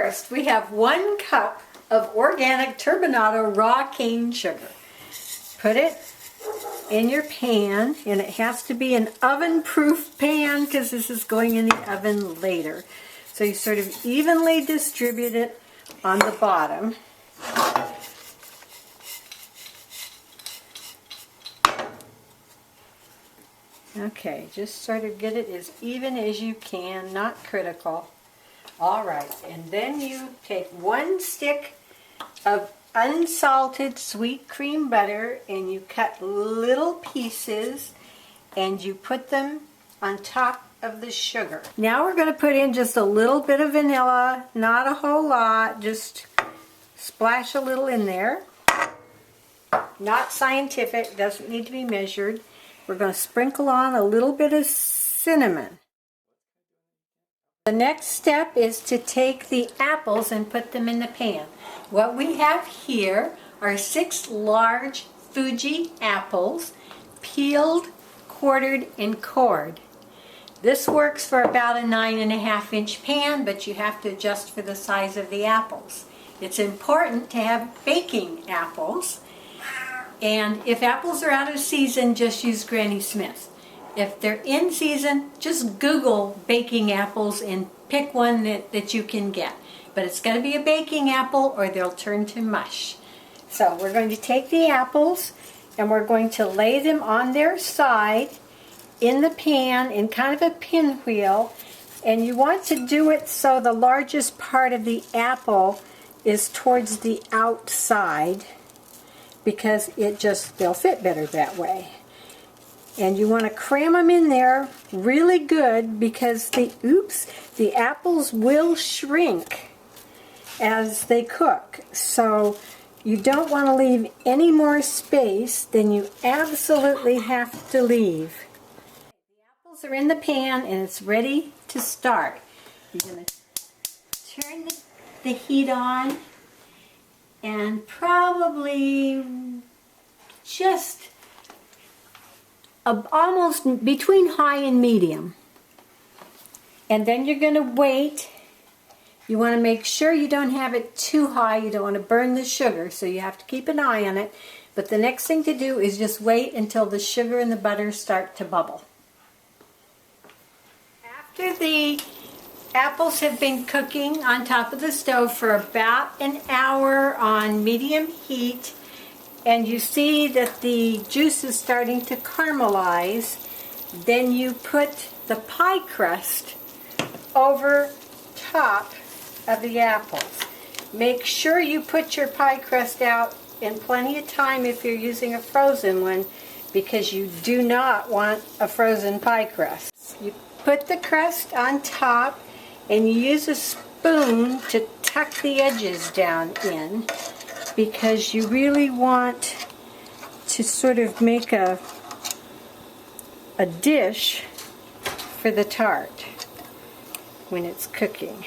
First, we have 1 cup of organic turbinado raw cane sugar. Put it in your pan, and it has to be an oven-proof pan because this is going in the oven later. So you sort of evenly distribute it on the bottom. Okay, just sort of get it as even as you can, not critical. All right, and then you take 1 stick of unsalted sweet cream butter and you cut little pieces and you put them on top of the sugar. Now we're going to put in just a little bit of vanilla, not a whole lot, just splash a little in there. Not scientific, doesn't need to be measured. We're going to sprinkle on a little bit of cinnamon. The next step is to take the apples and put them in the pan. What we have here are 6 large Fuji apples, peeled, quartered, and cored. This works for about a 9.5-inch pan, but you have to adjust for the size of the apples. It's important to have baking apples, and if apples are out of season, just use Granny Smith. If they're in season, just Google baking apples and pick one that you can get. But it's going to be a baking apple or they'll turn to mush. So we're going to take the apples and we're going to lay them on their side in the pan in kind of a pinwheel. And you want to do it so the largest part of the apple is towards the outside because they'll fit better that way. And you want to cram them in there really good because the apples will shrink as they cook. So you don't want to leave any more space than you absolutely have to leave. The apples are in the pan and it's ready to start. You're going to turn the heat on and probably just almost between high and medium. And then you're going to wait. You want to make sure you don't have it too high. You don't want to burn the sugar, so you have to keep an eye on it. But the next thing to do is just wait until the sugar and the butter start to bubble. After the apples have been cooking on top of the stove for about an hour on medium heat, and you see that the juice is starting to caramelize, then you put the pie crust over top of the apples. Make sure you put your pie crust out in plenty of time if you're using a frozen one, because you do not want a frozen pie crust. You put the crust on top and you use a spoon to tuck the edges down in, because you really want to sort of make a dish for the tart when it's cooking.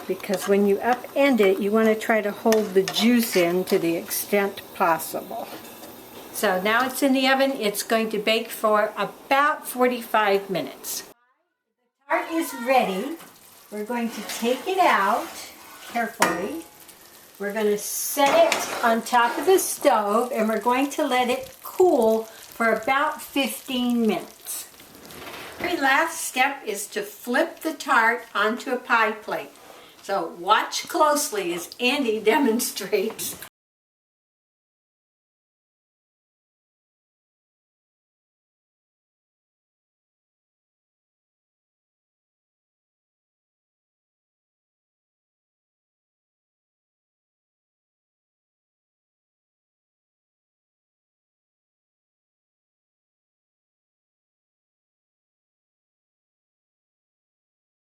Because when you upend it, you want to try to hold the juice in to the extent possible. So now it's in the oven. It's going to bake for about 45 minutes. The tart is ready. We're going to take it out carefully. We're going to set it on top of the stove and we're going to let it cool for about 15 minutes. The very last step is to flip the tart onto a pie plate. So watch closely as Andy demonstrates.